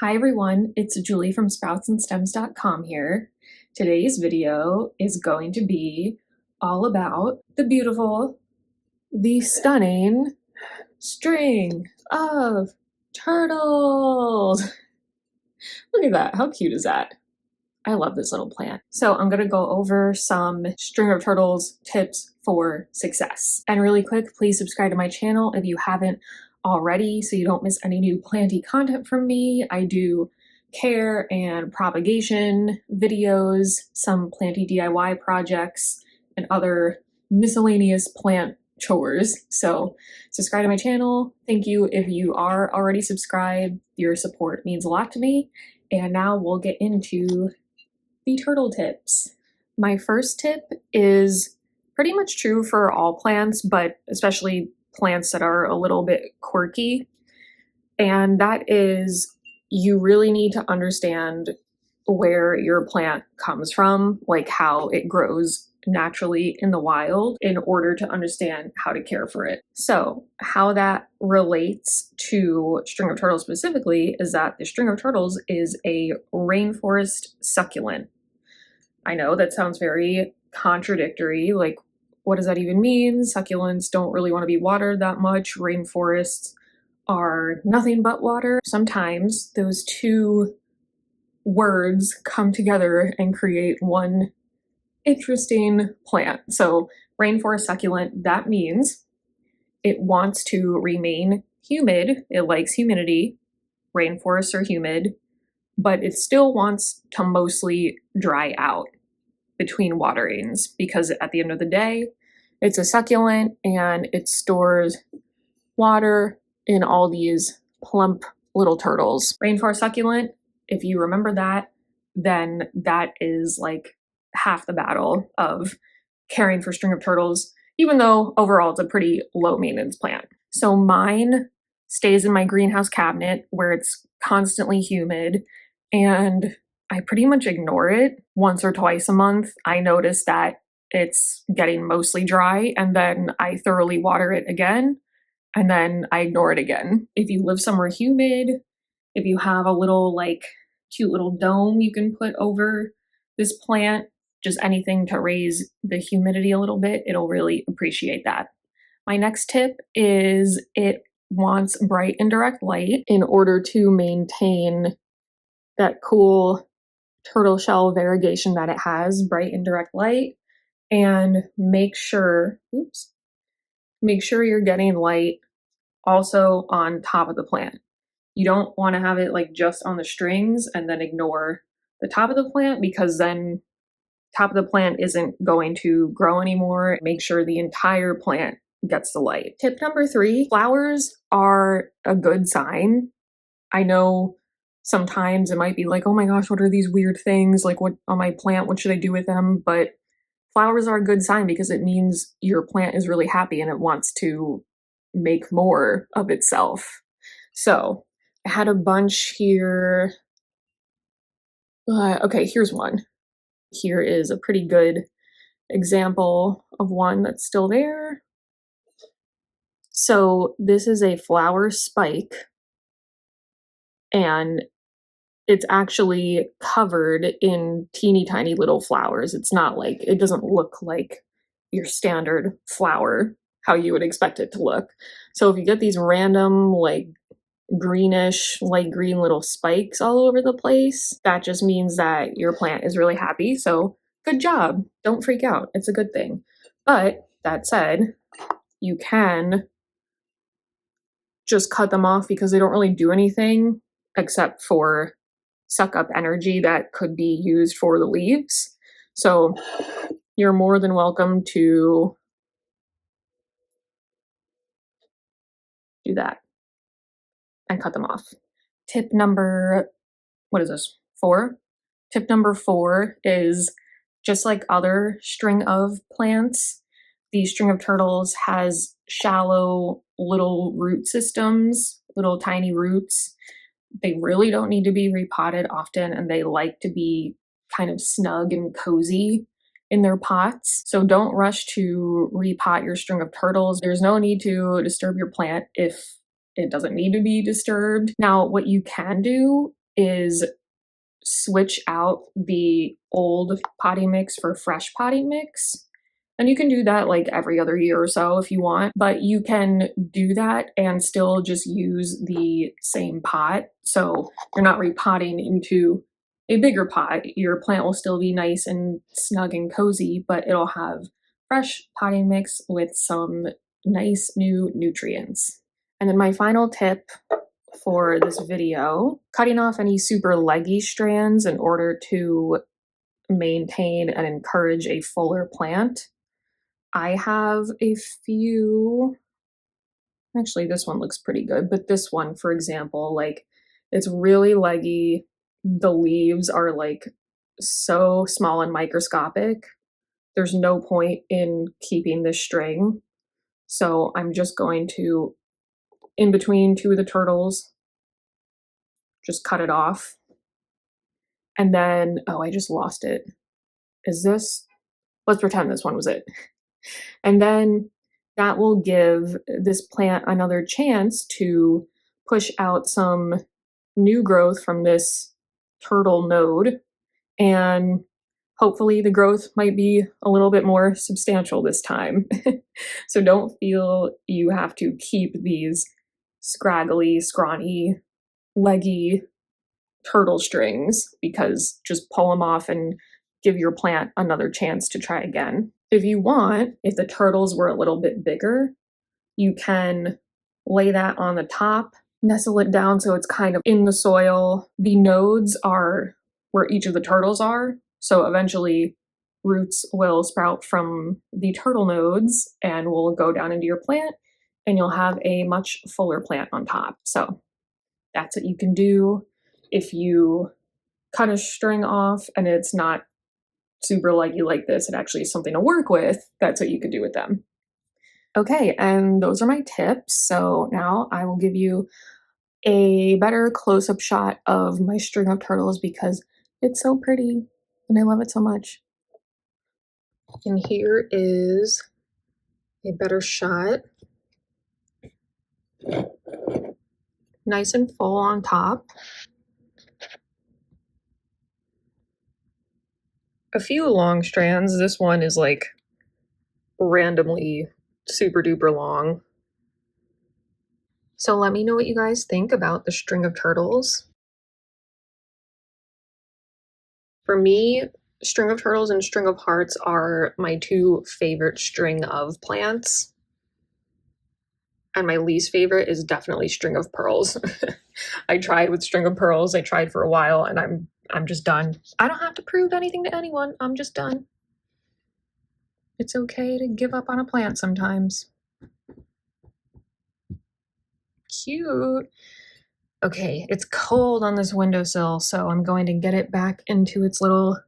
Hi everyone, it's Julie from sproutsandstems.com here. Today's video is going to be all about the beautiful, the stunning string of turtles. Look at that, how cute is that? I love this little plant. So I'm gonna go over some string of turtles tips for success. And really quick, please subscribe to my channel if you haven't already so you don't miss any new planty content from me. I do care and propagation videos, some planty DIY projects, and other miscellaneous plant chores. So subscribe to my channel. Thank you if you are already subscribed. Your support means a lot to me. And now we'll get into the turtle tips. My first tip is pretty much true for all plants, but especially plants that are a little bit quirky. And that is, you really need to understand where your plant comes from, like how it grows naturally in the wild, in order to understand how to care for it. So how that relates to string of turtles specifically is that the string of turtles is a rainforest succulent. I know that sounds very contradictory, like what does that even mean? Succulents don't really want to be watered that much. Rainforests are nothing but water. Sometimes those two words come together and create one interesting plant. So rainforest succulent, that means it wants to remain humid. It likes humidity. Rainforests are humid, but it still wants to mostly dry out between waterings because at the end of the day, it's a succulent and it stores water in all these plump little turtles. Rainforest succulent, if you remember that, then that is like half the battle of caring for string of turtles, even though overall it's a pretty low maintenance plant. So mine stays in my greenhouse cabinet where it's constantly humid, and I pretty much ignore it. Once or twice a month, I notice that it's getting mostly dry, and then I thoroughly water it again, and then I ignore it again. If you live somewhere humid, if you have a little like cute little dome you can put over this plant, just anything to raise the humidity a little bit, it'll really appreciate that. My next tip is it wants bright indirect light in order to maintain that cool turtle shell variegation that it has, bright indirect light, and make sure you're getting light also on top of the plant. You don't want to have it like just on the strings and then ignore the top of the plant, because then top of the plant isn't going to grow anymore. Make sure the entire plant gets the light. Tip number 3, flowers are a good sign. I know sometimes it might be like, oh my gosh, what are these weird things? Like what on my plant, what should I do with them? But flowers are a good sign because it means your plant is really happy and it wants to make more of itself. So I had a bunch here. Okay, here's one. Here is a pretty good example of one that's still there. So this is a flower spike, and it's actually covered in teeny tiny little flowers. It's not like, it doesn't look like your standard flower, how you would expect it to look. So if you get these random like greenish, light green little spikes all over the place, that just means that your plant is really happy. So good job. Don't freak out. It's a good thing. But that said, you can just cut them off because they don't really do anything except for suck up energy that could be used for the leaves. So you're more than welcome to do that and cut them off. Tip number, what is this, 4? Tip number 4 is, just like other string of plants, the string of turtles has shallow little root systems, little tiny roots. They really don't need to be repotted often, and they like to be kind of snug and cozy in their pots. So don't rush to repot your string of turtles. There's no need to disturb your plant if it doesn't need to be disturbed. Now, what you can do is switch out the old potting mix for fresh potting mix. And you can do that like every other year or so if you want, but you can do that and still just use the same pot. So you're not repotting into a bigger pot. Your plant will still be nice and snug and cozy, but it'll have fresh potting mix with some nice new nutrients. And then my final tip for this video, cutting off any super leggy strands in order to maintain and encourage a fuller plant. I have a few, actually this one looks pretty good, but this one, for example, like it's really leggy. The leaves are like so small and microscopic. There's no point in keeping this string. So I'm just going to, in between two of the turtles, just cut it off. And then, oh, I just lost it. Is this, let's pretend this one was it. And then that will give this plant another chance to push out some new growth from this turtle node. And hopefully the growth might be a little bit more substantial this time. So don't feel you have to keep these scraggly, scrawny, leggy turtle strings, because just pull them off and give your plant another chance to try again. If you want, if the turtles were a little bit bigger, you can lay that on the top, nestle it down so it's kind of in the soil. The nodes are where each of the turtles are, so eventually roots will sprout from the turtle nodes and will go down into your plant, and you'll have a much fuller plant on top. So that's what you can do. If you cut a string off and it's not super leggy like this, it actually is something to work with, that's what you could do with them. Okay, and those are my tips. So now I will give you a better close-up shot of my string of turtles because it's so pretty and I love it so much. And here is a better shot. Nice and full on top. A few long strands. This one is like randomly super duper long. So let me know what you guys think about the string of turtles. For me, string of turtles and string of hearts are my two favorite string of plants. And my least favorite is definitely string of pearls. I tried with string of pearls. I tried for a while and I'm just done. I don't have to prove anything to anyone. I'm just done. It's okay to give up on a plant sometimes. Cute. Okay, it's cold on this windowsill, so I'm going to get it back into its little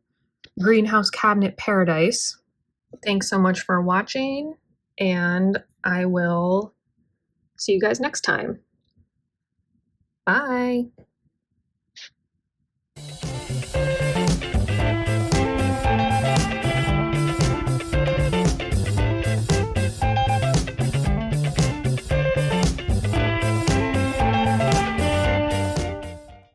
greenhouse cabinet paradise. Thanks so much for watching, and I will see you guys next time. Bye.